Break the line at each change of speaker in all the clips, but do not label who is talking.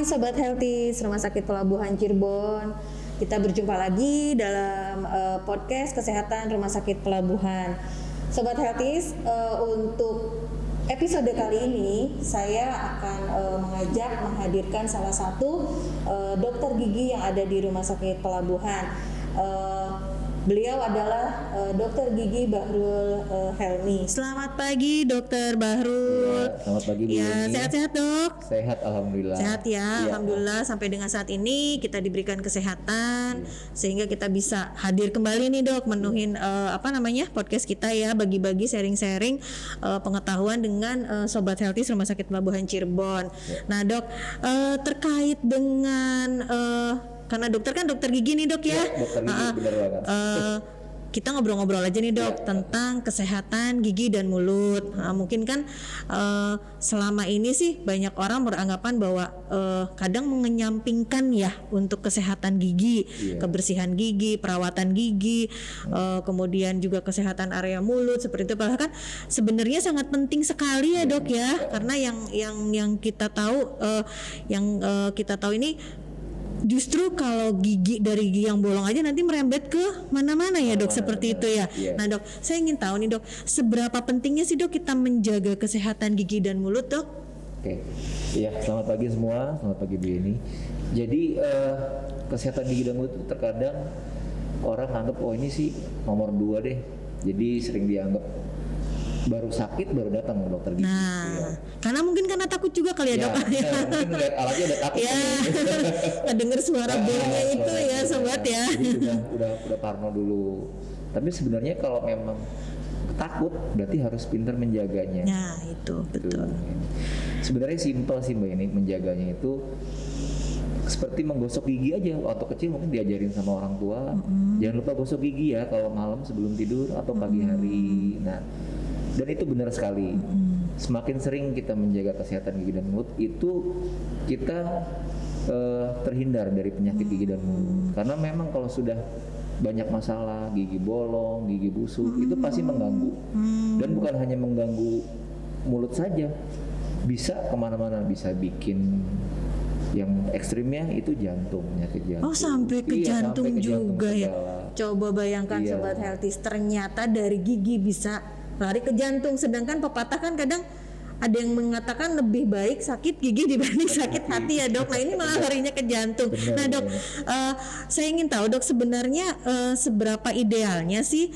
Sobat Healthy Rumah Sakit Pelabuhan Cirebon. Kita berjumpa lagi dalam podcast kesehatan Rumah Sakit Pelabuhan. Sobat Healthy, untuk episode kali ini saya akan menghadirkan salah satu dokter gigi yang ada di Rumah Sakit Pelabuhan. Beliau adalah Dokter Gigi Bahrul Helmi. Selamat pagi Dokter Bahrul.
Ya, selamat pagi Bu.
Ya, sehat-sehat Dok?
Sehat alhamdulillah.
Sehat ya, alhamdulillah. Sampai dengan saat ini kita diberikan kesehatan sehingga kita bisa hadir kembali nih Dok, menuhin podcast kita ya, bagi-bagi sharing-sharing pengetahuan dengan Sobat Healthy Rumah Sakit Pelabuhan Cirebon.
Ya.
Nah Dok, terkait dengan karena dokter kan dokter gigi nih Dok ya.
Dokter gigi benar banget.
Kita ngobrol-ngobrol aja nih Dok tentang kesehatan gigi dan mulut. Mungkin kan selama ini sih banyak orang beranggapan bahwa kadang mengenyampingkan ya untuk kesehatan gigi, kebersihan gigi, perawatan gigi, kemudian juga kesehatan area mulut seperti itu. Padahal kan sebenarnya sangat penting sekali ya Dok ya, karena yang kita tahu kita tahu ini justru kalau gigi dari gigi yang bolong aja nanti merembet ke mana-mana ya Dok, seperti itu ya. Nah Dok, saya ingin tahu nih Dok, seberapa pentingnya sih Dok kita menjaga kesehatan gigi dan mulut Dok?
Oke, ya selamat pagi semua, selamat pagi Bu Yeni. Jadi kesehatan gigi dan mulut itu terkadang orang anggap ini sih nomor 2 deh. Jadi sering dianggap baru sakit baru datang ke dokter gigi.
Nah, karena mungkin karena takut juga kali ya Dok.
Mungkin lihat alatnya udah takut.
Ya, dengar suara bolongnya itu ya sobat ya.
Jadi udah parno dulu. Tapi sebenarnya kalau memang takut berarti harus pintar menjaganya.
Nah, itu betul.
Sebenarnya simpel sih Mbak ini menjaganya itu seperti menggosok gigi aja. Waktu kecil mungkin diajarin sama orang tua, jangan lupa gosok gigi ya kalau malam sebelum tidur atau pagi hari. Nah, dan itu benar sekali. Semakin sering kita menjaga kesehatan gigi dan mulut, itu kita terhindar dari penyakit gigi dan mulut. Karena memang kalau sudah banyak masalah, gigi bolong, gigi busuk, itu pasti mengganggu. Dan bukan hanya mengganggu mulut saja, bisa kemana-mana, bisa bikin yang ekstrimnya itu jantung, penyakit jantung.
Oh, sampai ke jantung
sampai ke
juga ya.
jantung.
Coba bayangkan Sobat Healthy, ternyata dari gigi bisa lari ke jantung. Sedangkan pepatah kan kadang ada yang mengatakan lebih baik sakit gigi dibanding sakit hati ya Dok. Nah ini malah larinya ke jantung.
Benar,
nah Dok, saya ingin tahu Dok, sebenarnya seberapa idealnya sih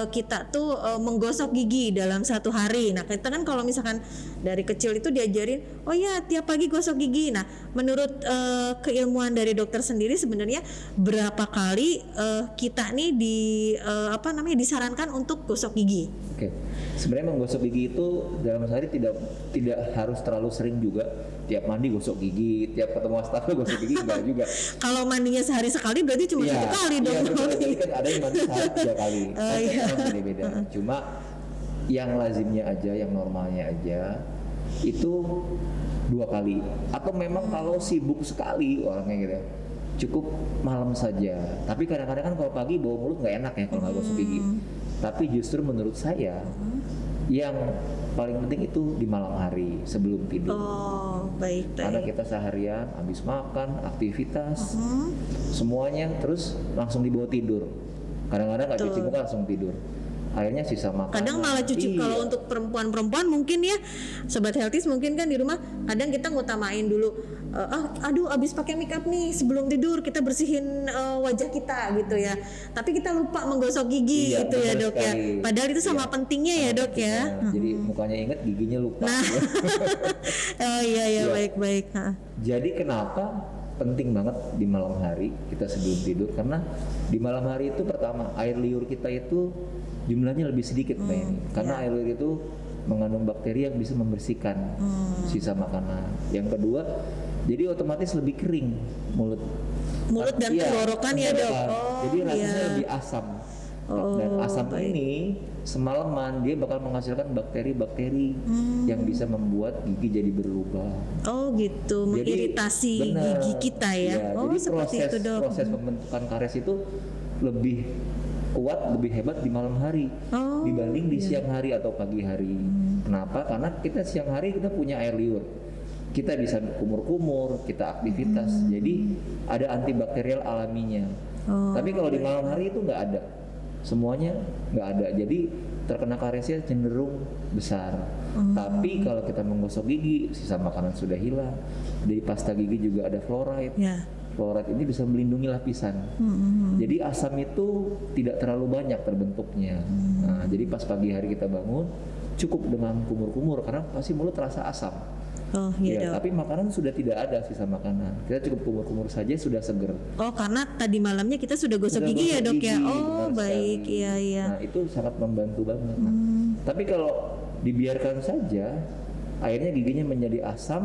kita tuh menggosok gigi dalam satu hari. Nah kita kan kalau misalkan dari kecil itu diajarin, oh ya tiap pagi gosok gigi. Nah menurut keilmuan dari dokter sendiri sebenarnya berapa kali kita nih disarankan untuk gosok gigi?
Oke. Sebenarnya menggosok gigi itu dalam sehari tidak harus terlalu sering juga. Tiap mandi gosok gigi, tiap ketemu wastafel gosok gigi enggak juga.
Kalau mandinya sehari sekali berarti cuma 1 kali dong.
Iya, betul. Jadi kan ada yang mandi sehari 3 kali. Kan beda-beda. Cuma yang lazimnya aja, yang normalnya aja itu 2 kali. Atau memang kalau sibuk sekali orangnya gitu, cukup malam saja. Tapi kadang-kadang kan kalau pagi bau mulut nggak enak ya kalau nggak gosok gigi. Tapi justru menurut saya yang paling penting itu di malam hari sebelum tidur.
Oh, baik.
Karena kita seharian habis makan, aktivitas, semuanya terus langsung dibawa tidur. Kadang-kadang nggak cuci muka langsung tidur. Akhirnya sisa makan.
Kadang malah cuci kalau untuk perempuan-perempuan mungkin ya Sobat Healthy mungkin kan di rumah kadang kita ngutamain dulu abis pakai make up nih sebelum tidur kita bersihin wajah kita gitu ya. Tapi kita lupa menggosok gigi gitu ya Dok sekali. Ya. Padahal itu sama pentingnya ya Dok ya.
Jadi mukanya ingat giginya lupa.
Nah. Oh iya baik.
Jadi kenapa penting banget di malam hari kita sebelum tidur? Karena di malam hari itu pertama air liur kita itu jumlahnya lebih sedikit Mbak ini. Karena air liur itu mengandung bakteri yang bisa membersihkan sisa makanan. Yang kedua, jadi otomatis lebih kering mulut
dan tenggorokan ya Dok.
Jadi rasanya lebih asam. Dan asam ini semalaman dia bakal menghasilkan bakteri-bakteri yang bisa membuat gigi jadi berlubang.
Oh gitu, mengiritasi gigi kita ya.
Jadi
seperti itu Dok.
Proses pembentukan karies itu lebih kuat, lebih hebat di malam hari dibanding di siang hari atau pagi hari. Kenapa? Karena kita siang hari kita punya air liur. kita bisa kumur-kumur, kita aktivitas. Jadi ada antibakterial alaminya. Tapi kalau di malam hari itu nggak ada, semuanya nggak ada. Jadi terkena kariesnya cenderung besar. Tapi kalau kita menggosok gigi, sisa makanan sudah hilang. Di pasta gigi juga ada fluoride.
Ya.
Fluoride ini bisa melindungi lapisan. Jadi asam itu tidak terlalu banyak terbentuknya. Nah, jadi pas pagi hari kita bangun, cukup dengan kumur-kumur karena pasti mulut terasa asam.
Oh iya
Ya,
dok.
tapi makanan sudah tidak ada sisa makanan. Kita cukup kumur-kumur saja sudah seger.
Oh karena tadi malamnya kita sudah gosok
Sudah
gigi ya
gosok
dok ya.
gigi,
Oh
benar
baik,
sekali.
iya iya.
Nah, itu sangat membantu banget. Nah, tapi kalau dibiarkan saja, akhirnya giginya menjadi asam,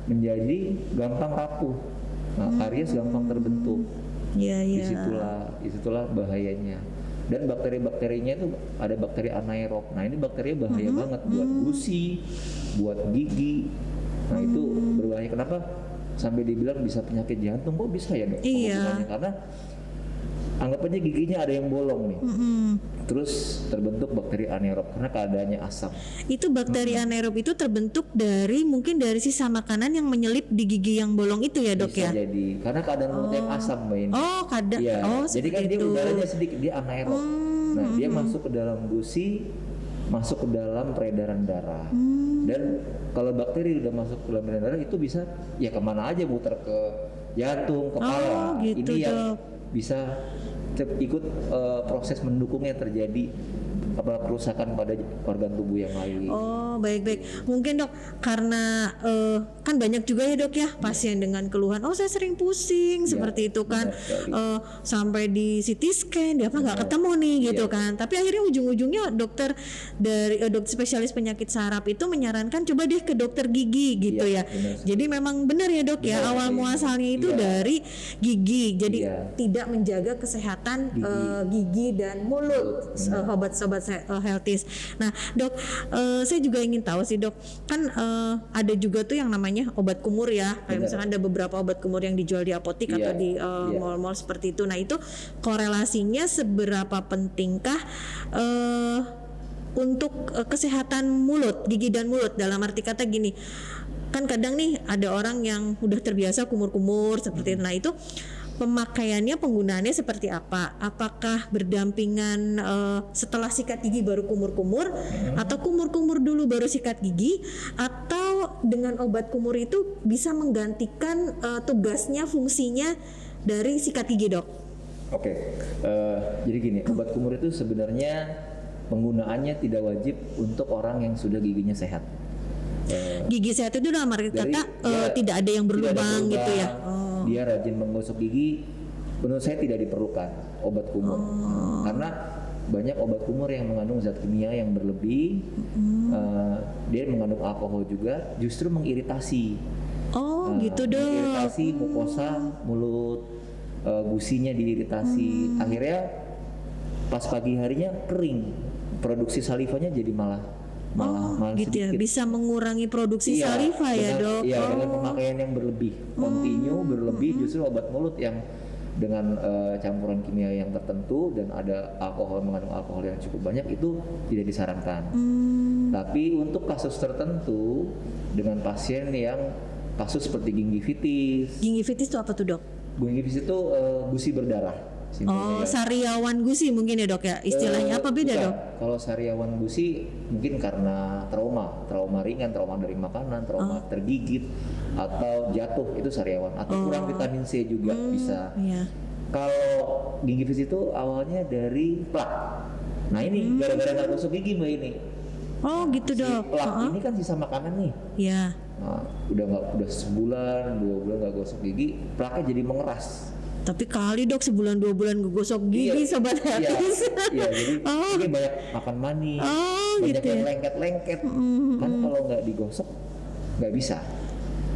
menjadi gampang rapuh. Nah, karies gampang terbentuk.
Iya iya.
Disitulah bahayanya. Dan bakteri-bakterinya itu ada bakteri anaerob. Nah, ini bakteri bahaya banget buat gusi, buat gigi. Nah, itu berbahaya. Kenapa sampai dibilang bisa penyakit jantung? Kok bisa ya dok?
Iya.
Hubungannya? Karena anggap aja giginya ada yang bolong nih. Terus terbentuk bakteri anaerob karena keadaannya asam.
Itu bakteri anaerob itu terbentuk mungkin dari sisa makanan yang menyelip di gigi yang bolong itu ya dok
Bisa
ya.
jadi karena keadaan mulutnya yang asam mbak ini.
Oh kadang.
Iya.
Oh
Jadi kan
seperti
dia
itu.
udaranya sedikit, dia anaerob. Nah, dia masuk ke dalam gusi, masuk ke dalam peredaran darah. Dan kalau bakteri udah masuk ke dalam peredaran darah itu bisa ya kemana aja, muter ke jantung, kepala.
gitu,
Ini yang
Dok.
bisa ikut proses mendukungnya terjadi kerusakan pada organ tubuh yang lain.
Oh baik-baik. Mungkin dok karena kan banyak juga ya dok ya pasien dengan keluhan. Oh saya sering pusing seperti itu kan.
benar sekali.
Sampai di CT scan dia apa nggak ketemu nih gitu kan. Tapi akhirnya ujung-ujungnya dokter spesialis penyakit saraf itu menyarankan coba deh ke dokter gigi gitu
Iya,
ya.
benar sekali.
Jadi memang benar ya dok ya
Benar,
awal
iya.
muasalnya itu
Iya.
dari gigi. Jadi
Iya.
tidak menjaga kesehatan gigi dan mulut sobat-sobat healthies. Nah dok, saya juga ingin tahu sih dok, kan ada juga tuh yang namanya obat kumur ya, kayak
Benar.
misalkan ada beberapa obat kumur yang dijual di apotik
Iya,
atau di
iya.
mall-mall seperti itu. Nah itu korelasinya seberapa pentingkah untuk kesehatan mulut, gigi dan mulut? Dalam arti kata gini, kan kadang nih ada orang yang udah terbiasa kumur-kumur seperti itu. Nah itu pemakaiannya, penggunaannya seperti apa? Apakah berdampingan setelah sikat gigi baru kumur-kumur, atau kumur-kumur dulu baru sikat gigi, atau dengan obat kumur itu bisa menggantikan tugasnya, fungsinya dari sikat gigi dok?
Oke, jadi gini, obat kumur itu sebenarnya penggunaannya tidak wajib untuk orang yang sudah giginya sehat.
Gigi sehat itu dalam arti
Dari
kata
dia
tidak ada yang
tidak ada
berlubang gitu ya?
Dia rajin menggosok gigi, menurut saya tidak diperlukan obat kumur. Karena banyak obat kumur yang mengandung zat kimia yang berlebih, dia mengandung alkohol juga, justru mengiritasi.
Gitu dok.
Mengiritasi mukosa mulut, gusinya diiritasi. Akhirnya pas pagi harinya kering, produksi salivanya jadi malah
Gitu ya,
sedikit.
bisa mengurangi produksi saliva ya dok.
Iya, dengan pemakaian yang berlebih, continue berlebih, justru obat mulut yang dengan campuran kimia yang tertentu dan ada mengandung alkohol yang cukup banyak itu tidak disarankan. Tapi untuk kasus tertentu dengan pasien yang kasus seperti gingivitis.
Gingivitis itu apa tuh dok?
Gingivitis itu gusi berdarah. simpelnya ya.
Sariawan gusi mungkin ya dok ya, istilahnya apa beda
Bukan.
dok?
Kalau sariawan gusi mungkin karena trauma ringan, trauma dari makanan, trauma tergigit atau jatuh, itu sariawan, atau kurang vitamin C juga bisa.
Iya.
Kalau gingivitis itu awalnya dari plak. Nah ini gara-gara nggak gosok gigi mbak ini.
Gitu
Si
dok.
plak ini kan sisa makanan nih.
Ya.
Nah, udah sebulan, 2 bulan nggak gosok gigi, plaknya jadi mengeras.
Tapi kali dok sebulan 2 bulan gue gosok gigi sobat
Iya,
healthies.
iya, jadi ini banyak makan manis, banyak
gitu
yang
ya.
lengket-lengket. Kan kalau nggak digosok nggak bisa,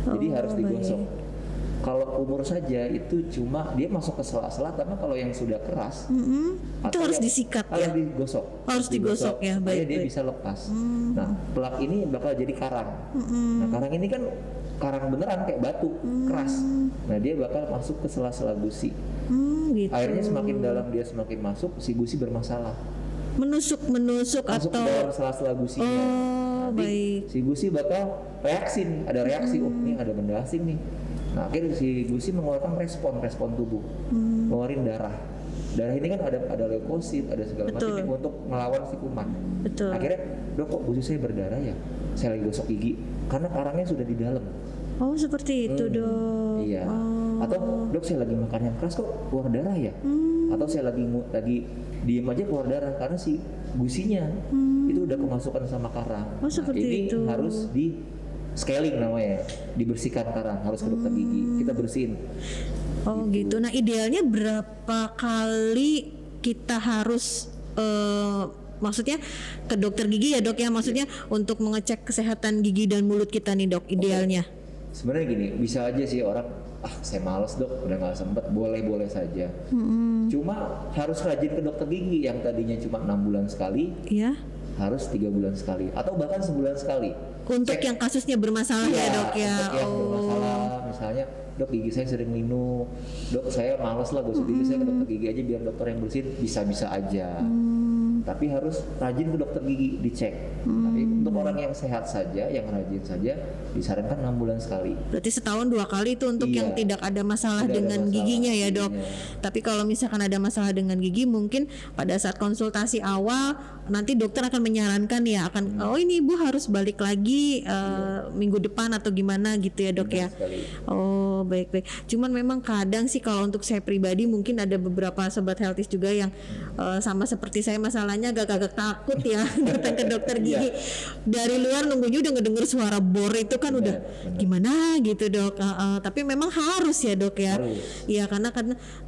jadi harus digosok. Kalau kumur saja itu cuma dia masuk ke sela-sela, tapi kalau yang sudah keras
Itu harus disikat ya?
harus digosok.
Harus digosok ya,
supaya
baik,
dia
baik.
bisa lepas. Nah, plak ini bakal jadi karang. Nah, karang ini kan karang beneran kayak batu, keras. Nah, dia bakal masuk ke sela-sela gusi.
Gitu.
Akhirnya semakin dalam dia semakin masuk, si gusi bermasalah.
menusuk
masuk ke
atau
dalam sela-sela gusinya.
oh
Nanti
baik.
si gusi bakal reaksi nih, ada reaksi, oh ini ada benda asing nih. Nah akhirnya si gusi mengeluarkan respon tubuh, ngeluarin darah. Darah ini kan ada leukosit, ada segala macam
Betul.
yang untuk melawan si kuman.
Betul.
Akhirnya, dok kok gusi saya berdarah ya? Saya lagi gosok gigi, karena karangnya sudah di dalam.
Oh seperti itu dok.
Iya.
Oh.
Atau dok saya lagi makan yang keras kok keluar darah ya? Atau saya lagi diem aja keluar darah karena si gusinya itu udah kemasukan sama karang.
Oh, seperti
ini
itu.
harus di scaling namanya, dibersihkan karang, harus ke dokter gigi. Kita bersihin.
Oh gitu. Nah idealnya berapa kali kita harus maksudnya ke dokter gigi ya dok ya, maksudnya untuk mengecek kesehatan gigi dan mulut kita nih dok idealnya.
Sebenarnya gini, bisa aja sih orang, saya males dok, udah nggak sempet, boleh saja. Cuma harus rajin ke dokter gigi yang tadinya cuma 6 bulan sekali,
Iya.
harus 3 bulan sekali, atau bahkan sebulan sekali.
Untuk yang kasusnya bermasalah ya dok ya.
Untuk yang bermasalah, misalnya dok gigi saya sering linu, dok saya males lah gosok gigi, saya ke dokter gigi aja biar dokter yang bersihin, bisa aja. Tapi harus rajin ke dokter gigi dicek. Tapi untuk orang yang sehat saja, yang rajin saja, disarankan 6 bulan sekali.
Berarti setahun 2 kali itu untuk
Iya.
yang tidak ada masalah
Tidak ada
dengan
masalah
giginya ya dok.
giginya.
Tapi kalau misalkan ada masalah dengan gigi, mungkin pada saat konsultasi awal nanti dokter akan menyarankan ya akan oh ini ibu harus balik lagi minggu depan atau gimana gitu ya dok ya.
Benar sekali.
Oh baik. Cuman memang kadang sih kalau untuk saya pribadi mungkin ada beberapa sobat healthies juga yang sama seperti saya masalahnya agak-agak takut ya datang ke dokter gigi. Dari luar nunggunya udah ngedenger suara bor itu kan
Benar,
udah gimana gitu dok. Tapi memang harus ya dok ya.
Harus.
Iya karena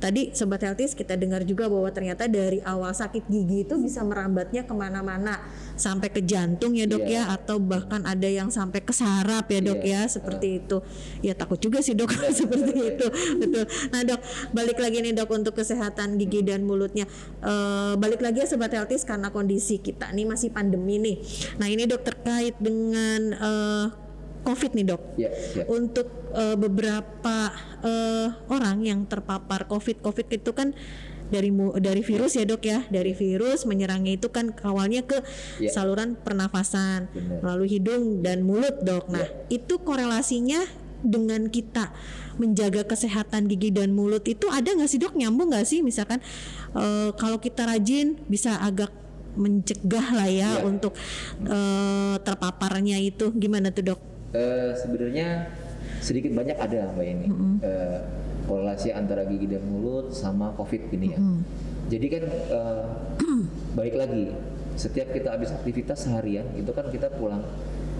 tadi sobat healthies kita dengar juga bahwa ternyata dari awal sakit gigi itu bisa merambatnya kemana-mana sampai ke jantung ya dok
Iya.
ya, atau bahkan ada yang sampai ke saraf ya dok
Iya.
ya seperti itu. Ya takut juga sih dok seperti itu. Betul. Nah dok balik lagi nih dok untuk kesehatan gigi dan mulutnya. Balik lagi ya sobat healthies karena kondisi kita nih masih pandemi nih. Nah ini dok terkait dengan COVID nih dok.
Ya.
Untuk beberapa orang yang terpapar COVID itu kan dari virus ya dok ya, dari virus menyerangnya itu kan awalnya ke
Ya.
saluran pernafasan,
Benar.
melalui hidung dan mulut dok. Nah itu korelasinya dengan kita menjaga kesehatan gigi dan mulut itu ada nggak sih dok, nyambung nggak sih misalkan kalau kita rajin bisa agak mencegah lah ya
Ya.
untuk terpaparnya itu gimana tuh dok?
Sebenarnya sedikit banyak ada mbak ini korelasi antara gigi dan mulut sama COVID ini ya. Jadi kan balik lagi, setiap kita habis aktivitas seharian itu kan kita pulang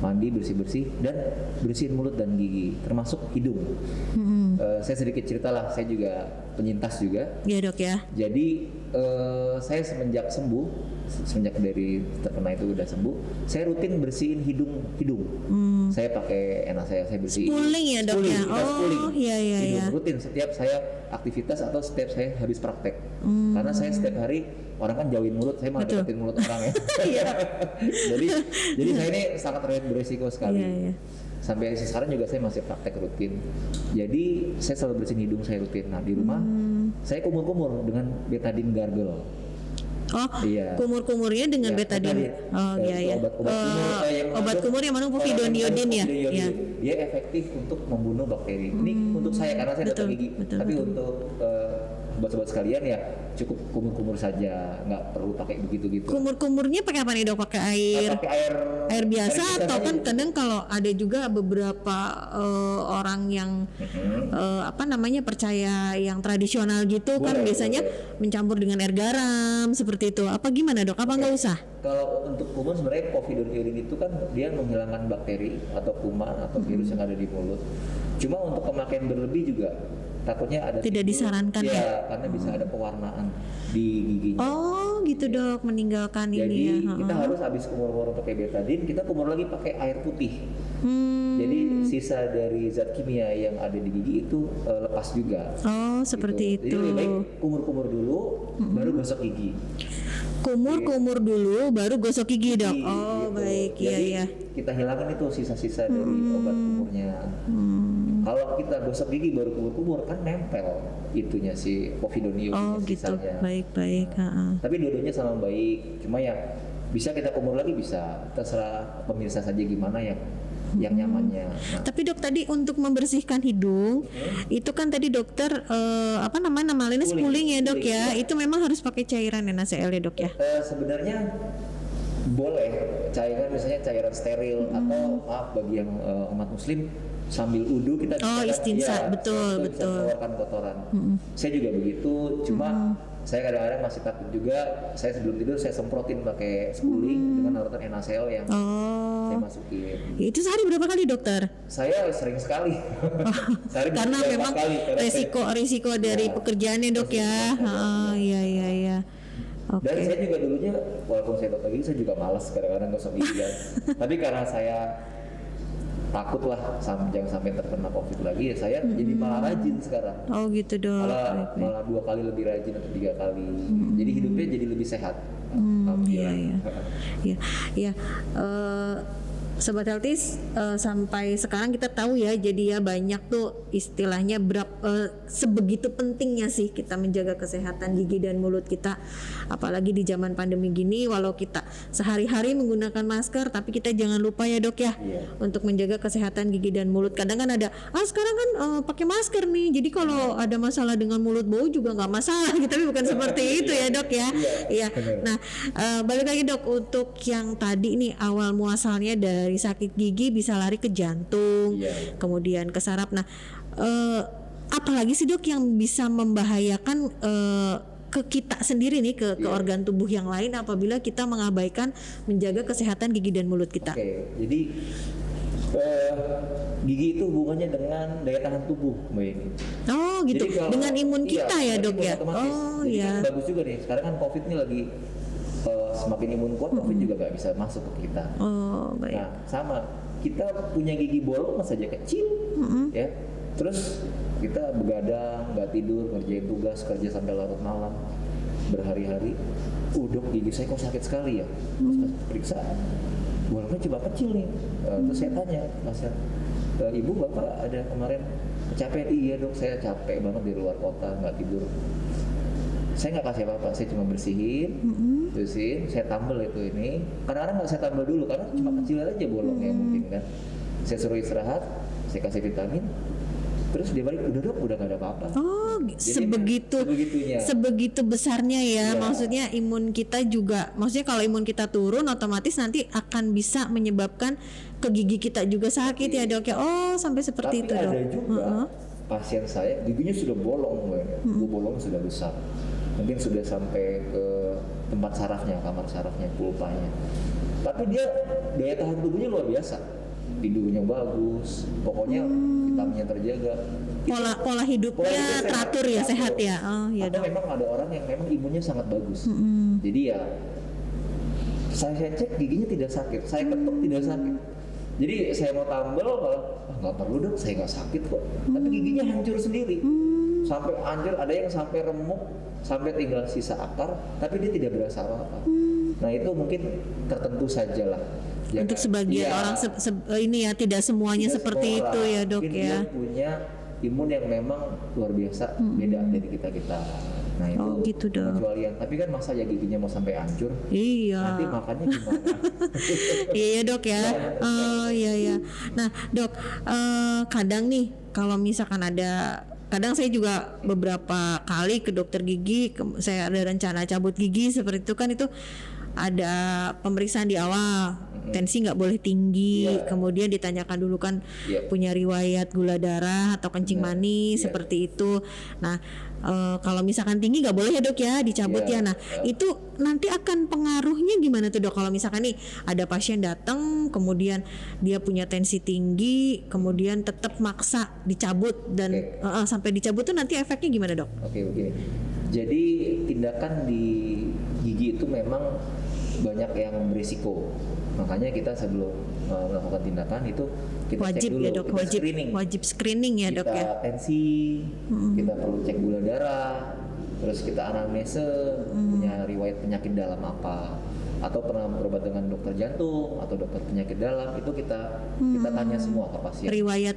mandi bersih dan bersihin mulut dan gigi, termasuk hidung. Saya sedikit cerita lah, saya juga penyintas juga.
Ya dok ya.
Jadi saya semenjak dari terkena itu udah sembuh, saya rutin bersihin hidung. Saya pakai enak saya bersihin.
Spooling ya dok ya.
Kita spooling.
Iya
Hidung
ya.
rutin setiap saya aktivitas atau setiap saya habis praktek. Karena saya setiap hari orang kan jauhin mulut, saya malah
Betul.
deketin mulut orang ya. jadi saya ini sangat beresiko sekali.
Iya.
Sampai sekarang juga saya masih praktek rutin. Jadi saya selalu bersihin hidung saya rutin. Nah di rumah saya kumur-kumur dengan betadine gargle.
Oh,
Iya.
kumur-kumurnya dengan
Ya,
betadine. Oh iya. Obat kumur yang mana povidone ya? Iya.
Dia efektif untuk membunuh bakteri. Ini untuk saya karena saya dokter
Betul,
gigi.
betul,
Tapi
betul.
untuk sobat-sobat sekalian ya cukup kumur-kumur saja, nggak perlu pakai begitu-gitu.
Kumur-kumurnya pakai apa nih dok? Pakai air
Pakai air
biasa atau
saja.
kan kadang kalau ada juga beberapa orang yang percaya yang tradisional gitu kan
Boleh,
biasanya mencampur dengan air garam seperti itu. Apa gimana dok? Apa nggak usah?
Kalau untuk kuman sebenarnya povidone iodine itu kan dia menghilangkan bakteri atau kuman atau virus yang ada di mulut. Cuma untuk pemakaian berlebih juga takutnya ada
Tidak disarankan ya?
karena bisa ada pewarnaan di giginya.
Oh gitu dok, meninggalkan
Jadi
ini ya.
kita harus habis kumur-kumur pakai betadine, kita kumur lagi pakai air putih. Jadi sisa dari zat kimia yang ada di gigi itu lepas juga.
Oh seperti
Gitu.
itu.
Jadi lebih baik kumur-kumur dulu, baru gosok gigi.
Kumur dulu baru gosok gigi dok.
Gigi,
Oh
gitu.
baik, iya
Jadi
iya.
kita hilangin itu sisa-sisa dari obat kumurnya. Kalau kita gosok gigi baru kumur-kumur kan nempel itunya si povidonium
Oh gitu,
sisanya.
baik. Ha-ha.
Tapi dua-duanya sama baik. Cuma ya bisa kita kumur lagi bisa. Terserah pemirsa saja gimana yang nyamannya. Nah,
Tapi dok tadi untuk membersihkan hidung itu kan tadi dokter apa namanya nama lainnya
Spooling.
spooling ya dok
Spooling,
ya. Itu memang harus pakai cairan NaCl ya dok ya.
sebenarnya boleh cairan misalnya cairan steril atau maaf bagi yang umat muslim sambil udu kita
Oh,
bisa
istinsa,
ya,
betul.
bisa mengeluarkan kotoran. Saya juga begitu, cuma saya kadang-kadang masih takut juga. Saya sebelum tidur saya semprotin pakai spooling dengan larutan NaCl yang saya
Oh,
masukin.
itu sehari berapa kali dokter?
Saya sering sekali. Sehari
Karena
bisa
memang
4 kali, karena
resiko dari
Ya,
pekerjaannya dok ya. Ah, iya. Oke.
Dan saya juga dulunya, walaupun saya dokter gigi, saya juga malas kadang-kadang gosok gigi kan. Tapi karena saya takut lah jangan sampai terkena COVID lagi, ya saya jadi malah rajin sekarang.
Oh gitu dok.
Malah
Baik.
2 kali lebih rajin atau 3 kali. Jadi hidupnya jadi lebih sehat.
Iya. Iya. Sobat Healthies, sampai sekarang kita tahu ya, jadi ya banyak tuh istilahnya sebegitu pentingnya sih kita menjaga kesehatan gigi dan mulut kita, apalagi di zaman pandemi gini. Walau kita sehari-hari menggunakan masker, tapi kita jangan lupa ya dok ya,
Iya.
untuk menjaga kesehatan gigi dan mulut. Kadang kan ada, sekarang kan pakai masker nih, jadi kalau ada masalah dengan mulut bau juga nggak masalah, tapi bukan seperti itu ya dok ya. Iya.
benar.
Nah, balik lagi dok, untuk yang tadi nih awal muasalnya dari sakit gigi bisa lari ke jantung,
Iya.
kemudian ke saraf. Nah, apalagi sih dok yang bisa membahayakan ke kita sendiri nih, ke organ tubuh yang lain apabila kita mengabaikan menjaga kesehatan gigi dan mulut kita.
Oke, jadi gigi itu hubungannya dengan daya tahan tubuh, Mbak Yeni.
Oh gitu,
Jadi kalau-
dengan imun kita ya
dengan
dok
imun
ya.
otomatis.
Oh
Jadi
ya.
kan bagus juga nih. Sekarang kan COVID ini lagi semakin imun kuat, COVID juga nggak bisa masuk ke kita.
Oh baik.
Nah, sama kita punya gigi bolong saja kecil, ya. Terus kita begadang, nggak tidur, ngerjain tugas, kerja sampai larut malam, berhari-hari. Dok, gigi saya kok sakit sekali ya. Terus pas periksa, bolongnya coba kecil nih. Terus saya tanya, pasien, ibu bapak ada kemarin kecapean? Iya dok, saya capek banget di luar kota, nggak tidur. Saya nggak kasih apa-apa, saya cuma bersihin, saya tambel itu ini. Kadang-kadang nggak saya tambel dulu karena cuma kecil aja bolongnya mungkin kan. Saya suruh istirahat, saya kasih vitamin, terus dia balik, udah dok, udah nggak ada apa-apa.
Oh,
Jadi sebegitunya.
sebegitu besarnya ya.
Iya.
Maksudnya imun kita juga, maksudnya kalau imun kita turun, otomatis nanti akan bisa menyebabkan ke gigi kita juga sakit ya dok ya. Oh, sampai seperti
Tapi
itu dok.
ada juga pasien saya giginya sudah bolong, bolongnya sudah besar, mungkin sudah sampai ke tempat sarafnya, kamar sarafnya, pulpanya. Tapi dia daya tahan tubuhnya luar biasa, tidurnya bagus, pokoknya vitaminnya terjaga.
Pola hidupnya
hidupnya
teratur ya, sehat ya. Oh ya
Atau
dok.
memang ada orang yang memang imunnya sangat bagus. Jadi ya saya cek giginya tidak sakit, saya ketuk tidak sakit. Jadi saya mau tambel, nggak perlu dok, saya nggak sakit kok. Tapi giginya hancur sendiri, sampai hancur. Ada yang sampai remuk, sampai tinggal sisa akar, tapi dia tidak berasa apa-apa. Nah itu mungkin tertentu saja lah.
Untuk sebagian orang ini ya, tidak semuanya
Tidak
seperti
semua
itu
orang.
ya dok
Mungkin
ya.
dia punya imun yang memang luar biasa, beda dari kita. Nah itu
Oh, gitu, Dok.
pengecualian. Tapi kan masa ya giginya mau sampai hancur,
Iya.
nanti makannya gimana?
Iya dok ya. Iya. Nah dok, kadang nih kalau misalkan kadang saya juga beberapa kali ke dokter gigi, saya ada rencana cabut gigi seperti itu kan, itu ada pemeriksaan di awal, tensi nggak boleh tinggi,
Iya.
kemudian ditanyakan dulu kan
Iya.
punya riwayat gula darah atau kencing
Benar.
manis
Iya.
seperti itu. Nah kalau misalkan tinggi nggak boleh ya dok ya, dicabut
Iya.
ya. Nah itu nanti akan pengaruhnya gimana tuh dok, kalau misalkan nih ada pasien datang kemudian dia punya tensi tinggi kemudian tetap maksa dicabut dan sampai dicabut tuh nanti efeknya gimana dok?
Oke, begini. Jadi tindakan di gigi itu memang banyak yang berisiko. Makanya kita sebelum melakukan tindakan itu kita
Wajib
cek dulu,
ya dok,
kita screening.
wajib screening ya dok
Kita
ya.
tensi, kita perlu cek gula darah, terus kita anamnese, punya riwayat riwayat penyakit dalam apa, atau pernah berobat dengan dokter jantung atau dokter penyakit dalam, itu kita tanya semua ke pasien.
Riwayat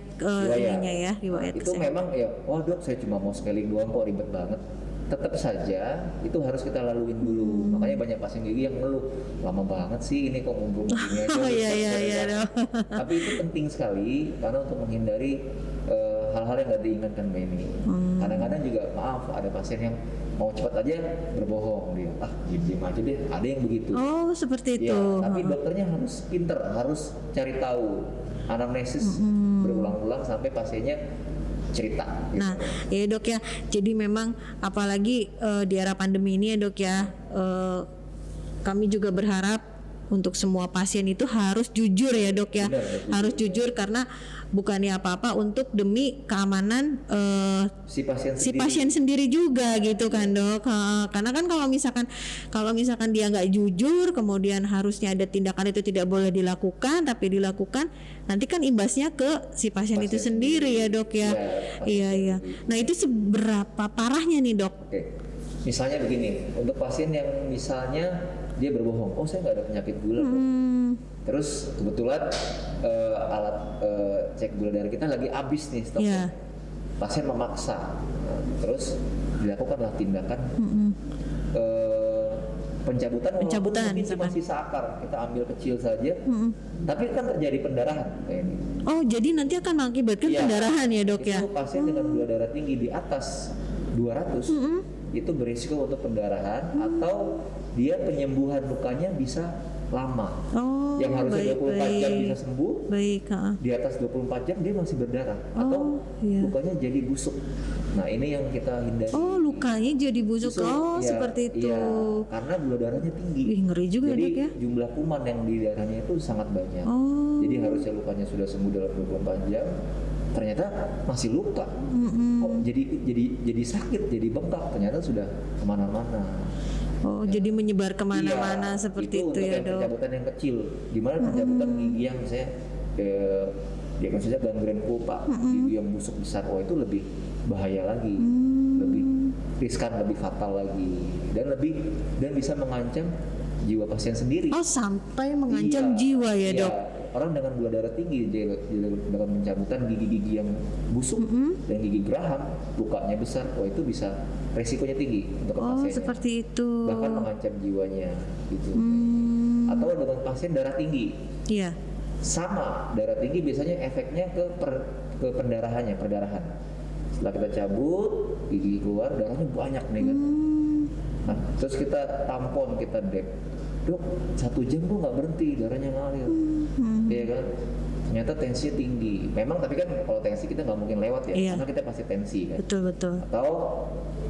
ininya ya, riwayat
Itu memang ya, wah dok saya cuma mau scaling doang kok, ribet banget. Tetap saja itu harus kita laluin dulu. Makanya banyak pasien gigi yang ngeluh, lama banget sih ini kok ngumpul begini aja.
Oh iya.
Tapi itu penting sekali karena untuk menghindari hal-hal yang nggak diinginkan Mbak ini. Kadang-kadang juga maaf ada pasien yang mau cepat aja berbohong, dia diem aja deh, ada yang begitu.
Oh seperti itu.
Ya, tapi dokternya harus pinter, harus cari tahu anamnesis berulang-ulang sampai pasiennya cerita.
Nah, ya dok ya. Jadi memang apalagi di era pandemi ini ya dok ya, kami juga berharap untuk semua pasien itu harus jujur ya dok ya.
Benar,
harus jujur karena bukannya apa-apa, untuk demi keamanan
si
pasien sendiri juga gitu kan dok. Karena kan kalau misalkan dia nggak jujur, kemudian harusnya ada tindakan itu tidak boleh dilakukan, tapi dilakukan, nanti kan imbasnya ke si pasien itu sendiri ya dok ya. Iya. Nah itu seberapa parahnya nih dok?
Oke. Misalnya begini, untuk pasien yang misalnya dia berbohong, oh saya nggak ada penyakit gula dok. Terus kebetulan alat cek gula darah kita lagi habis nih stoknya. Pasien memaksa, terus dilakukanlah tindakan pencabutan mungkin masih seakar, kita ambil kecil saja, tapi kan terjadi pendarahan kayak ini.
Oh jadi nanti akan mengakibatkan pendarahan ya dok ya?
Itu pasien dengan gula darah tinggi di atas 200 itu berisiko untuk pendarahan, atau dia penyembuhan lukanya bisa lama. Yang harusnya 24 jam bisa sembuh, di atas 24 jam dia masih berdarah, atau lukanya jadi busuk. Nah ini yang kita hindari.
Oh lukanya jadi busuk. Seperti itu.
Iya, karena gula darahnya tinggi.
Ngeri juga
jadi
dok ya.
jumlah kuman yang di darahnya itu sangat banyak. Jadi harusnya lukanya sudah sembuh dalam 24 jam, ternyata masih luka. Jadi sakit, jadi bengkak, ternyata sudah kemana-mana.
Jadi menyebar kemana-mana seperti itu ya dok.
Pencabutan yang kecil, gimana pencabutan gigi yang misalnya diagnosisnya gangren pulpa, gigi yang busuk besar, itu lebih bahaya lagi, lebih riskan, lebih fatal lagi, dan bisa mengancam jiwa pasien sendiri.
Sampai mengancam jiwa ya dok.
Orang dengan gula darah tinggi dalam pencabutan gigi-gigi yang busuk dan gigi geraham, lukanya besar, itu bisa resikonya tinggi untuk pasiennya. Seperti itu. Bahkan mengancam jiwanya gitu. Atau dengan pasien darah tinggi. Iya. Sama, darah tinggi biasanya efeknya ke perdarahan. Setelah kita cabut, gigi keluar, darahnya banyak nih kan. Nah, terus kita tampon, kita dep. Dok, 1 jam kok nggak berhenti, darahnya ngalir. Iya kan? Ternyata tensinya tinggi. Memang tapi kan kalau tensi kita nggak mungkin lewat ya, karena kita pasti tensi kan. Betul. Atau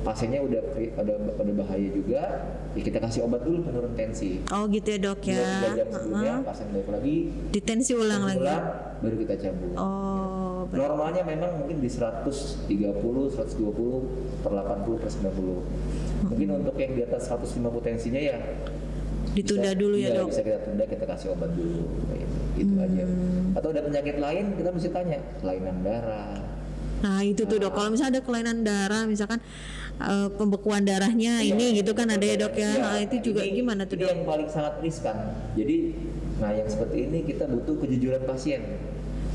pasiennya udah bahaya juga, ya kita kasih obat dulu penurun tensi. Oh gitu ya dok ya. 2 jam sebelumnya pasien balik lagi, ditensi ulang lagi, baru kita cabut. Normalnya memang mungkin di 130, 120 per 80 per 90. Mungkin untuk yang di atas 150 tensinya ya ditunda dulu ya dok. Bisa kita tunda, kita kasih obat dulu, gitu aja. Atau ada penyakit lain, kita mesti tanya kelainan darah. Nah itu tuh dok, kalau misalnya ada kelainan darah, misalkan pembekuan darahnya ini gitu kan ada ya dok ya. Nah itu juga gimana tuh dok? Ini yang paling sangat riskan. Jadi, yang seperti ini kita butuh kejujuran pasien.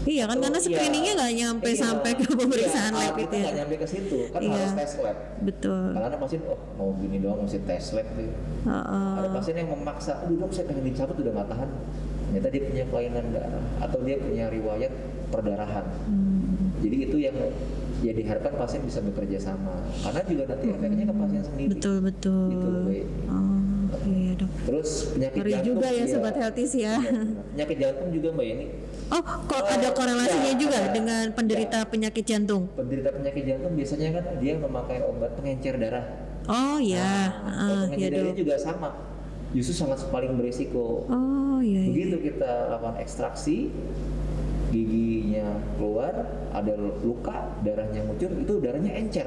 Iya kan, karena screeningnya nggak nyampe sampai ke pemeriksaan lab itu ya. Nggak nyampe ke situ, kan harus tes lab. Betul. Karena pasien mau gini doang mesti tes lab deh. Ada pasien yang memaksa, dok saya pengen dicabut udah nggak tahan. Ternyata dia punya kelainan darah atau dia punya riwayat perdarahan. Jadi itu yang ya diharapkan pasien bisa bekerja sama, karena juga nanti efeknya ke pasien sendiri. Betul. Gitu, iya dok. Terus penyakit jantung juga ya sobat healthies ya. Penyakit jantung juga Mbak ini. Kok ada korelasinya juga dengan penderita penyakit jantung? Penderita penyakit jantung biasanya kan dia memakai obat pengencer darah. Pengencer darahnya juga sama. Justru sangat paling berisiko. Begitu kita lakukan ekstraksi, giginya keluar, ada luka, darahnya ngucur, itu darahnya encer,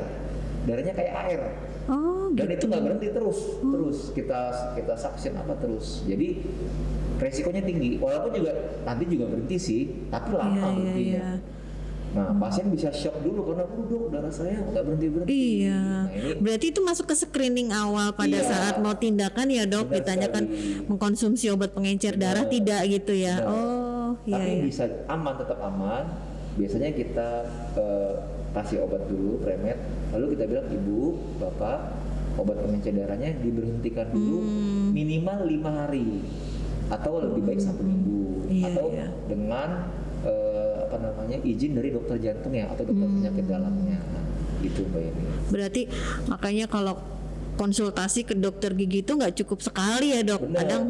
darahnya kayak air. Dan itu nggak berhenti terus kita suction terus. Jadi resikonya tinggi, walaupun juga nanti juga berhenti sih, tapi lama berhentinya. Nah, pasien bisa shock dulu karena dok darah saya nggak berhenti.
Iya,
Nah, ini
berarti itu masuk ke screening awal pada
Iya.
saat mau tindakan ya dok,
Benar
ditanyakan
sekali.
mengkonsumsi obat pengencer
Benar.
darah tidak gitu ya?
Benar.
Oh iya
tapi
iya.
bisa aman, tetap aman. Biasanya kita kasih obat dulu premed, lalu kita bilang ibu, bapak, obat pengencer darahnya diberhentikan dulu minimal 5 hari atau lebih baik 1 minggu,
Iya,
atau
iya.
dengan izin dari dokter jantung ya atau dokter penyakit dalamnya. Nah, gitu Mbak ini.
Berarti makanya kalau konsultasi ke dokter gigi itu nggak cukup sekali ya dok.
Benar.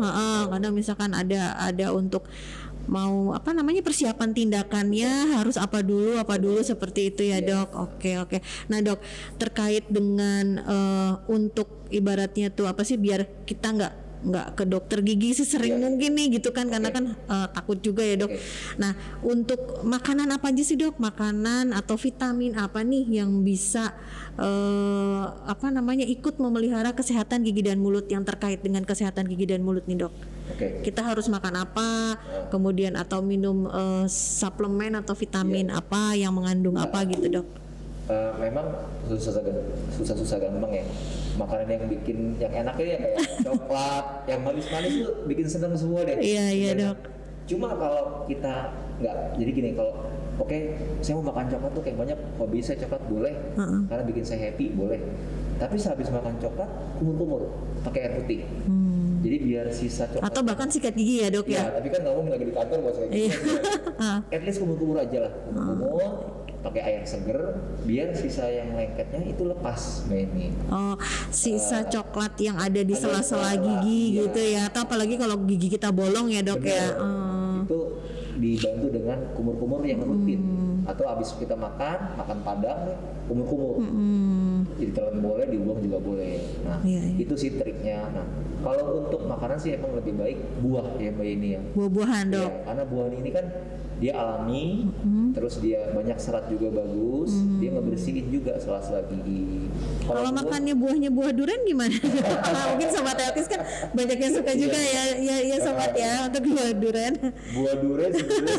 Kadang misalkan ada untuk mau persiapan tindakannya harus apa dulu seperti itu ya dok. Oke. Nah dok, terkait dengan untuk ibaratnya tuh biar kita nggak ke dokter gigi sesering mungkin nih gitu kan, karena kan takut juga ya dok. Nah untuk makanan apa aja sih dok, makanan atau vitamin apa nih yang bisa ikut memelihara kesehatan gigi dan mulut, yang terkait dengan kesehatan gigi dan mulut nih dok? Kita harus makan apa, kemudian atau minum suplemen atau vitamin apa yang mengandung apa gitu dok?
Memang susah gampang ya. Makanan yang bikin yang enaknya ya kayak coklat, yang manis-manis tuh bikin seneng semua deh.
Iya dok.
Cuma kalau kita nggak, jadi gini, kalau saya mau makan coklat tuh kayak banyak hobi saya coklat boleh, karena bikin saya happy boleh. Tapi sehabis makan coklat kumur-kumur pakai air putih. Jadi biar sisa coklat.
Atau bahkan sikat gigi ya dok ya?
Tapi kan nggak mungkin lagi di kantor buat saya gitu. At least kumur-kumur aja lah, kumur-kumur pakai air seger biar sisa yang lengketnya itu lepas Mbak ini.
Oh, sisa coklat yang ada di sela-sela gigi gitu ya? Atau apalagi kalau gigi kita bolong ya dok ya?
Itu dibantu dengan kumur-kumur yang rutin. Atau habis kita makan padang kumur-kumur. Jadi telan boleh, dibuang juga boleh. Nah, itu sih triknya. Nah, kalau untuk makanan sih emang lebih baik buah ya Mbak ini ya.
Buah-buahan dok.
Ya, karena buah ini kan dia alami, terus dia banyak serat juga bagus, dia ngebersihin juga sela-sela gigi.
Kalau makannya buahnya buah durian gimana? Mungkin sobat Elkis kan banyak yang suka juga ya sobat ya untuk buah durian.
Buah durian sebenarnya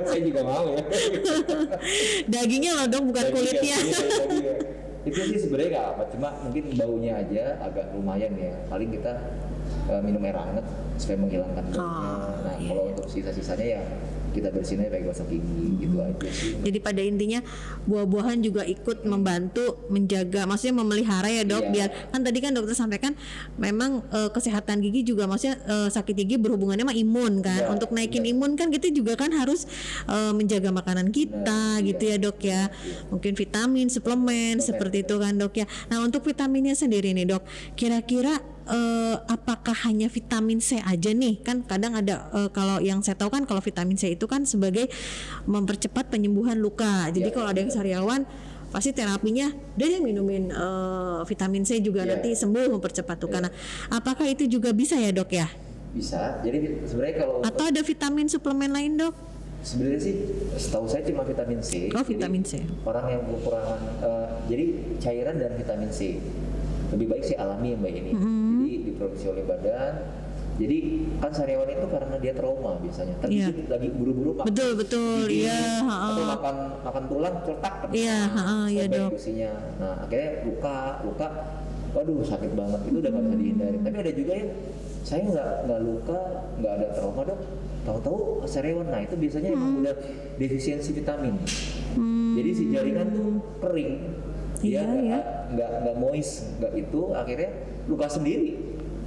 saya juga mau ya.
Dagingnya loh dong, bukan kulitnya.
Dagingnya. Itu sih sebenarnya nggak apa, cuma mungkin baunya aja agak lumayan ya. Paling kita minum air hangat supaya menghilangkan baunya. Nah kalau untuk sisa-sisanya ya kita bersihin aja pakai gosok gigi gitu aja sih.
Jadi pada intinya buah-buahan juga ikut membantu menjaga, maksudnya memelihara ya dok. Biar kan tadi kan dokter sampaikan memang kesehatan gigi juga, maksudnya sakit gigi berhubungannya sama imun kan. Untuk naikin imun kan kita juga kan harus menjaga makanan kita gitu ya dok ya. Mungkin vitamin, suplemen seperti itu kan dok ya. Nah untuk vitaminnya sendiri nih dok, kira-kira apakah hanya vitamin C aja nih? Kan kadang ada kalau yang saya tahu kan kalau vitamin C itu kan sebagai mempercepat penyembuhan luka. Jadi kalau ada yang sariawan pasti terapinya dia minumin vitamin C juga nanti sembuh, mempercepat luka. Nah, apakah itu juga bisa ya dok ya?
Bisa. Jadi sebenarnya kalau
atau ada vitamin suplemen lain dok?
Sebenarnya sih setahu saya cuma vitamin C.
Oh, vitamin C.
Orang yang kekurangan jadi cairan dan vitamin C lebih baik sih alami ya Mbak ini. Jadi diproduksi oleh badan. Jadi kan sariawan itu karena dia trauma biasanya. Tapi lagi buru-buru makan.
Betul, iya.
Atau makan tulang cetak.
Iya dok.
Nah akhirnya luka. Waduh sakit banget, itu udah nggak bisa dihindari. Tapi ada juga yang saya nggak luka, nggak ada trauma dok. Tahu-tahu sariawan. Nah itu biasanya emang udah defisiensi vitamin. Jadi si jaringan tuh kering. Dia nggak moist, nggak itu, akhirnya luka sendiri.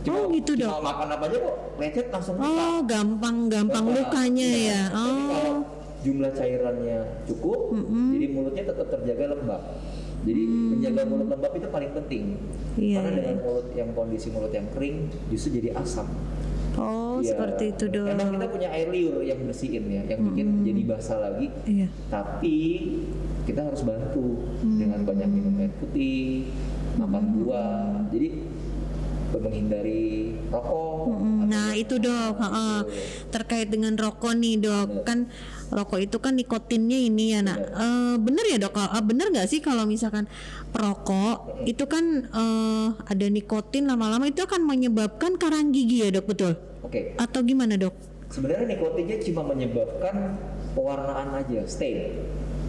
Gitu dok.
Cuma makan apa aja kok lecet langsung luka.
Gampang lukanya ya.
Tapi kalau jumlah cairannya cukup, jadi mulutnya tetap terjaga lembab. Jadi menjaga mulut lembab itu paling penting. Karena dengan kondisi mulut yang kering justru jadi asam.
Seperti itu dok.
Emang kita punya air liur yang bersihin ya, yang bikin jadi basah lagi. Tapi kita harus bantu dengan banyak minum air putih, makan buah. Jadi menghindari rokok.
Nah itu dok, terkait dengan rokok nih dok, kan rokok itu kan nikotinnya ini ya nak. Bener ya dok, bener nggak sih kalau misalkan perokok itu kan ada nikotin, lama-lama itu akan menyebabkan karang gigi ya dok, betul? Atau gimana dok?
Sebenarnya nikotinnya cuma menyebabkan pewarnaan aja, stain.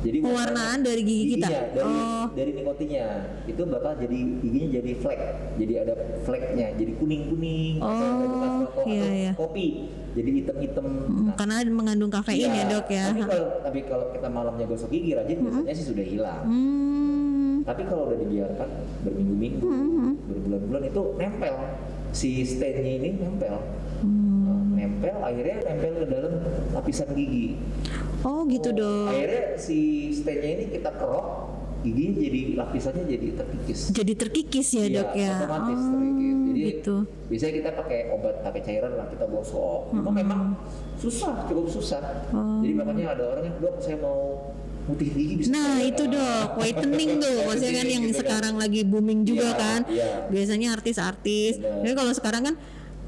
Jadi
Pewarnaan dari gigi kita.
giginya, dari nikotinnya itu bakal jadi giginya jadi flek, jadi ada fleknya, jadi kuning atau
iya.
kopi, jadi hitam-hitam. Nah,
Karena mengandung kafein ya dok ya.
Tapi kalau kita malamnya gosok gigi rajin biasanya sih sudah hilang. Tapi kalau udah dibiarkan berminggu-minggu, berbulan-bulan itu nempel, si stain-nya ini nempel. Nempel, akhirnya nempel ke dalam lapisan gigi.
Oh gitu dok.
Akhirnya si stain-nya ini kita kerok, gigi jadi lapisannya jadi terkikis.
Jadi terkikis ya dok ya.
Otomatis terkikis. Jadi
gitu.
biasanya kita pakai obat, pakai cairan lah kita gosok. Cuma memang susah, cukup susah. Jadi makanya ada orang yang, dok saya mau putih gigi bisa.
Nah itu dok, whitening tuh, maksudnya kan yang
gitu
sekarang lagi booming juga
Iya,
kan.
iya.
Biasanya artis-artis.
Benar.
Jadi kalau sekarang kan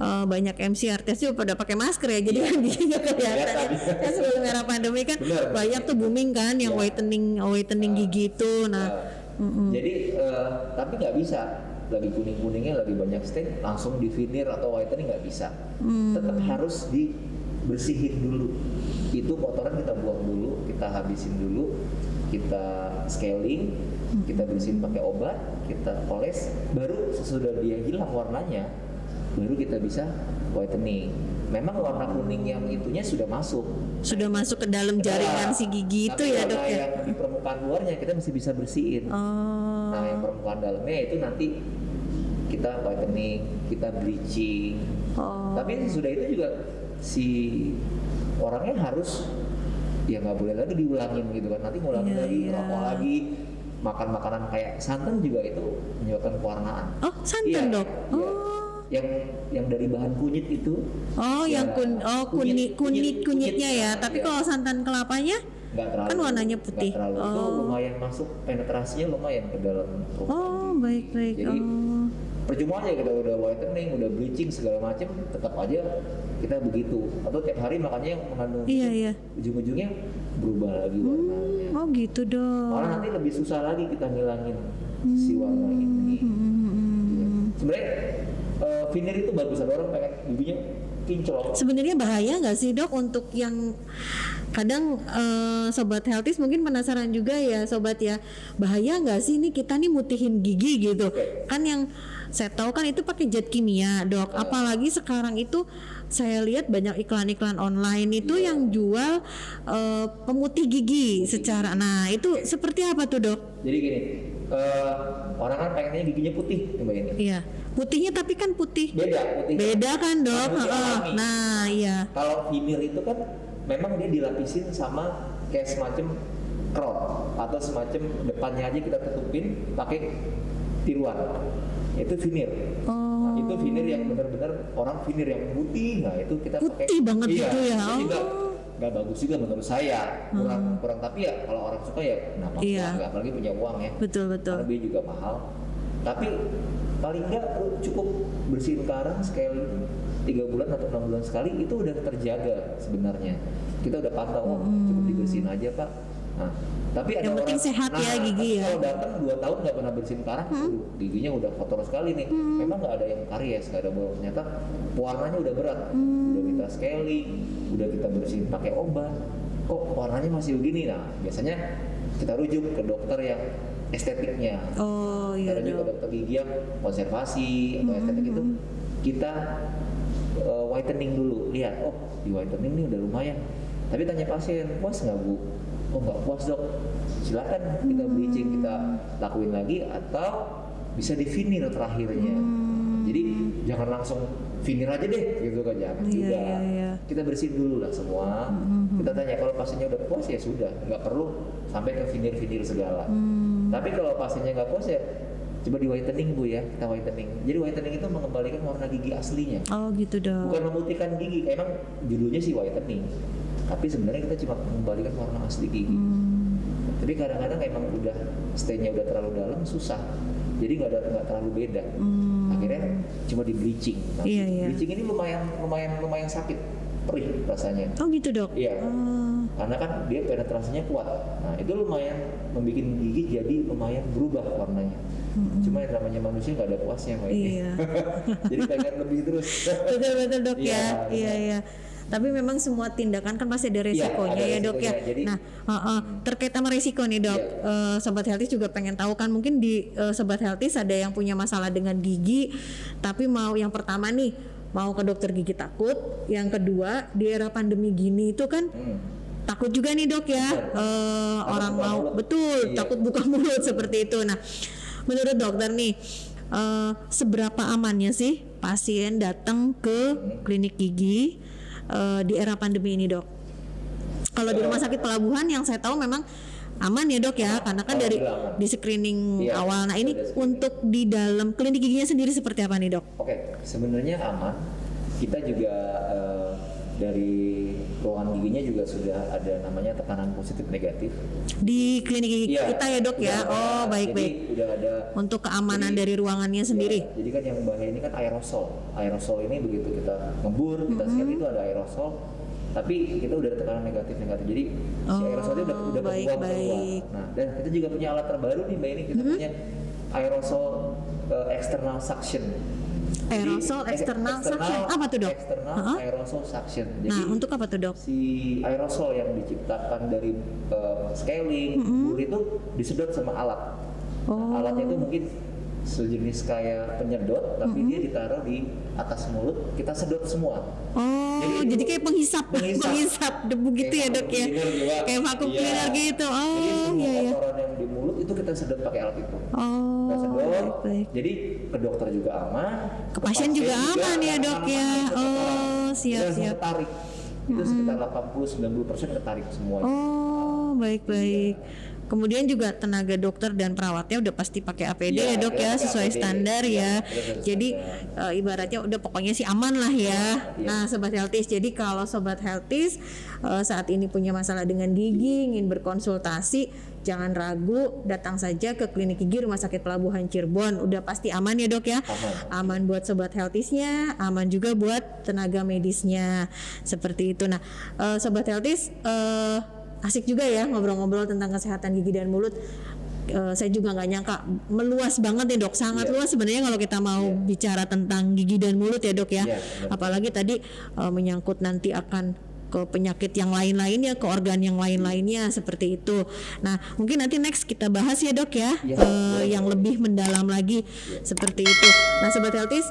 banyak MC artis juga pada pakai masker ya, jadi kan dia nggak kelihatan. Kan sebelum era pandemi kan
Benar.
banyak tuh booming kan yang
Iya.
whitening gigi itu. Nah,
Jadi tapi nggak bisa, lagi kuning-kuningnya lagi banyak stain langsung di veneer atau whitening nggak bisa. Tetap harus dibersihin dulu. Itu kotoran kita buang dulu, kita habisin dulu, kita scaling, kita bersihin pakai obat, kita oles, baru sesudah dia hilang warnanya, baru kita bisa whitening. Memang warna kuning yang itunya sudah masuk
ke dalam jaringan si gigi itu
tapi
ya
warna
dok ya.
yang di permukaan luarnya kita masih bisa bersihin. Nah yang permukaan dalamnya itu nanti kita whitening, kita bleaching. Tapi sudah itu juga si orangnya harus ya nggak boleh lagi diulangin gitu kan, nanti ngulangin lagi, rokok lagi, makan makanan kayak santan juga itu menyebabkan pewarnaan.
Oh santan
Iya,
dok.
iya. Yang dari bahan kunyit itu.
Yang
Ya,
kunyitnya ya. Tapi
Iya.
kalau santan kelapanya
Nggak terlalu,
kan warnanya putih.
nggak terlalu. Itu lumayan masuk, penetrasinya lumayan ke dalam ruang gigi.
Baik.
Jadi percuma aja kita udah whitening, udah bleaching segala macam, tetap aja kita begitu. Atau tiap hari makannya yang mengandung
Iya.
ujung-ujungnya berubah lagi warnanya.
Oh gitu dok.
Malah nanti lebih susah lagi kita ngilangin si warna ini. Iya. Sebenarnya veneer itu bagus, ada orang pengen giginya kinclong.
Sebenarnya bahaya nggak sih dok untuk yang kadang sobat healthies mungkin penasaran juga ya sobat ya, bahaya nggak sih nih kita nih mutihin gigi gitu kan, yang saya tahu kan itu pakai zat kimia dok, apalagi sekarang itu saya lihat banyak iklan-iklan online itu yang jual pemutih gigi secara, nah itu seperti apa tuh dok?
Jadi gini, orang kan pengennya giginya putih, Mbak ini.
Iya, putihnya tapi kan putih
Putih.
beda kan dok.
Manusia alami.
Nah iya.
Kalau veneer itu kan memang dia dilapisin sama kayak semacam crop atau semacam depannya aja kita tutupin pakai tiruan. Itu veneer. Nah, itu veneer yang benar-benar orang veneer yang putih. Nah, itu kita pakai
Putih banget gitu ya.
Jadi nggak bagus juga menurut saya. Kurang tapi ya kalau orang suka ya kenapa enggak, apalagi punya uang ya.
Betul.
Karena dia juga mahal. Tapi paling enggak lu cukup bersihin karang sekali 3 bulan atau 6 bulan sekali, itu udah terjaga sebenarnya. Kita udah pantau, cukup dibersihin aja Pak. Nah, tapi ada
Yang penting
orang
sehat ya gigi ya.
Kalau datang 2 tahun nggak pernah bersihin karang, giginya udah kotor sekali nih. Memang nggak ada yang karies, nggak ada bau. Ternyata warnanya udah berat. Udah kita scaling, udah kita bersihin pakai obat. Kok warnanya masih begini? Nah, biasanya kita rujuk ke dokter yang estetiknya.
Iya
Kita rujuk ke dokter gigi yang konservasi atau estetik itu kita whitening dulu, lihat di whitening ini udah lumayan, tapi tanya pasien puas nggak Bu? Oh nggak puas dok, silakan kita bleaching, kita lakuin lagi atau bisa di veneer terakhirnya. Jadi jangan langsung veneer aja deh gitu kan, jangan juga. Kita bersihin dulu lah semua. Kita tanya, kalau pasiennya udah puas ya sudah, nggak perlu sampai ke veneer segala. Tapi kalau pasiennya nggak puas ya coba di whitening Bu ya, kita whitening. Jadi whitening itu mengembalikan warna gigi aslinya.
Oh gitu dok.
Bukan memutihkan gigi, emang judulnya sih whitening. Tapi sebenarnya kita cuma mengembalikan warna asli gigi. Tapi kadang-kadang emang udah stain-nya udah terlalu dalam, susah. Jadi nggak terlalu beda. Akhirnya cuma di bleaching. Nah, bleaching ini lumayan sakit, perih rasanya.
Oh gitu dok.
Iya. Karena kan dia penetrasinya kuat. Nah, itu lumayan membuat gigi jadi lumayan berubah warnanya. Cuma yang namanya manusia nggak ada puasnya Mbak.
Iya.
Jadi pengen lebih terus.
Betul dok ya. Iya. Tapi memang semua tindakan kan pasti ada resikonya
ada
ya dok ya.
resikonya. Jadi-
Nah terkait sama resiko nih dok, sobat healthy juga pengen tahu kan, mungkin di sobat healthy ada yang punya masalah dengan gigi, tapi mau yang pertama nih mau ke dokter gigi takut, yang kedua di era pandemi gini itu kan takut juga nih dok ya, orang
buka
mau
mulut.
betul
Iya.
takut buka mulut seperti itu. Nah menurut dokter nih seberapa amannya sih pasien datang ke klinik gigi di era pandemi ini dok? Kalau di rumah sakit pelabuhan yang saya tahu memang aman ya dok ya, karena kan dari
Alhamdulillah aman.
di screening
Iya,
awal. Nah ini
sudah screening.
untuk di dalam klinik giginya sendiri seperti apa nih dok?
Oke, sebenarnya aman. Kita juga dari ruangan giginya juga sudah ada namanya tekanan positif negatif.
Di klinik gigi
Iya,
kita ya dok ya?
udah ada.
Oh baik
Jadi
baik.
udah ada.
Untuk keamanan
Jadi-
dari ruangannya sendiri.
Ya, jadi kan yang bahaya ini kan aerosol. Aerosol ini begitu kita ngebur, kita scan itu ada aerosol. Tapi kita udah ada tekanan negatif. Jadi si aerosolnya udah
baik,
kebuang keluar.
baik.
Nah, dan kita juga punya alat terbaru nih Mbak ini, kita punya aerosol external suction. Jadi,
Aerosol external suction. Apa tuh, Dok?
External aerosol suction. Jadi
Nah untuk apa tuh dok?
si aerosol yang diciptakan dari scaling, bur itu disedot sama alat. Nah, alatnya itu mungkin sejenis kayak penyedot, tapi dia ditaruh di atas mulut, kita sedot semua.
Oh jadi kayak penghisap debu gitu ya dok ya? Kayak vacuum cleaner gitu.
Jadi
Oh
semua
iya iya.
kotoran yang di mulut itu kita sedot pakai alat itu.
Oh
Kita sedot,
baik.
jadi ke dokter juga aman,
Ke pasien juga aman ya, Dok, ya. Oh, siap, siap.
Ketarik. Itu sekitar 80-90% ketarik semuanya.
Oh baik. Kemudian juga tenaga dokter dan perawatnya udah pasti pakai APD
Iya,
ya dok ya,
pakai
sesuai
APD.
standar
Iya,
ya.
sesuai
Jadi ibaratnya udah pokoknya sih aman lah ya.
Iya.
Nah sobat healthies, jadi kalau sobat healthies saat ini punya masalah dengan gigi, ingin berkonsultasi, jangan ragu, datang saja ke klinik gigi Rumah Sakit Pelabuhan Cirebon. Udah pasti aman ya dok ya. Aman buat sobat healthiesnya, aman juga buat tenaga medisnya. Seperti itu. Nah sobat healthies, asik juga ya ngobrol-ngobrol tentang kesehatan gigi dan mulut. Saya juga nggak nyangka meluas banget nih dok, sangat luas sebenarnya kalau kita mau bicara tentang gigi dan mulut ya dok ya.
Iya, benar.
Apalagi tadi menyangkut nanti akan ke penyakit yang lain-lainnya, ke organ yang lain-lainnya seperti itu. Nah mungkin nanti next kita bahas ya dok ya, yang lebih mendalam lagi seperti itu. Nah sobat healthies,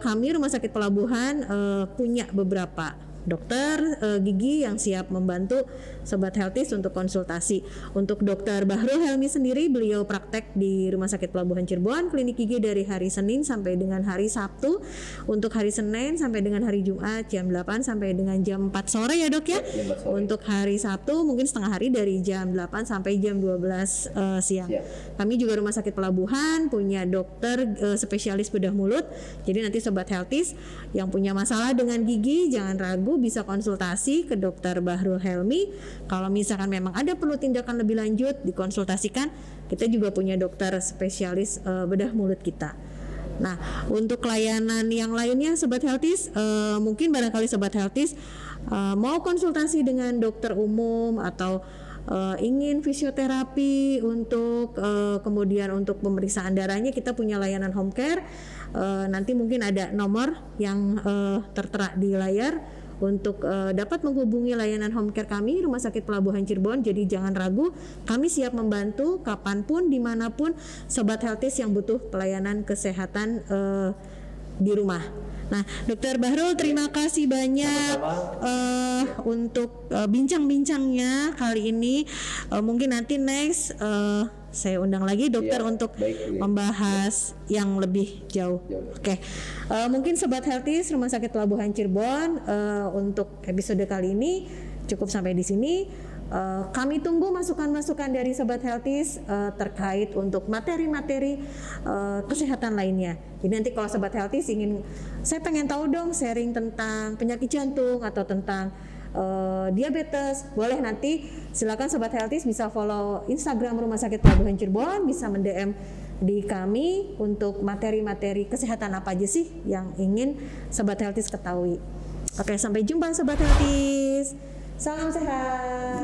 kami Rumah Sakit Pelabuhan punya beberapa dokter gigi yang siap membantu sobat healthies untuk konsultasi. Untuk dokter Bahrul Helmi sendiri, beliau praktek di Rumah Sakit Pelabuhan Cirebon, klinik gigi dari hari Senin sampai dengan hari Sabtu. Untuk hari Senin sampai dengan hari Jumat jam 8 sampai dengan jam 4 sore ya dok ya.
Jam 4 sore.
Untuk hari Sabtu mungkin setengah hari dari jam 8 sampai jam 12 siang. Kami juga Rumah Sakit Pelabuhan punya dokter spesialis bedah mulut. Jadi nanti sobat healthies yang punya masalah dengan gigi jangan ragu, bisa konsultasi ke dokter Bahrul Helmi. Kalau misalkan memang ada perlu tindakan lebih lanjut, dikonsultasikan. Kita juga punya dokter spesialis bedah mulut kita. Nah untuk layanan yang lainnya sobat healthies, mungkin barangkali sobat healthies mau konsultasi dengan dokter umum atau ingin fisioterapi untuk kemudian untuk pemeriksaan darahnya, kita punya layanan home care. Nanti mungkin ada nomor yang tertera di layar untuk dapat menghubungi layanan home care kami Rumah Sakit Pelabuhan Cirebon. Jadi jangan ragu, kami siap membantu kapanpun dimanapun sobat healthies yang butuh pelayanan kesehatan di rumah. Nah, Dokter Bahrul, terima kasih banyak untuk bincang-bincangnya kali ini. Mungkin nanti next saya undang lagi dokter untuk membahas yang lebih jauh. Oke. Mungkin sobat healthies Rumah Sakit Pelabuhan Cirebon, untuk episode kali ini cukup sampai di sini. Kami tunggu masukan-masukan dari sobat healthies terkait untuk materi-materi kesehatan lainnya. Jadi nanti kalau sobat healthies ingin, saya pengen tahu dong sharing tentang penyakit jantung atau tentang diabetes, boleh nanti silakan sobat healthies bisa follow Instagram Rumah Sakit Pelabuhan Cirebon, bisa mend-DM di kami untuk materi-materi kesehatan apa aja sih yang ingin sobat healthies ketahui. Oke, sampai jumpa sobat healthies. Salam sehat.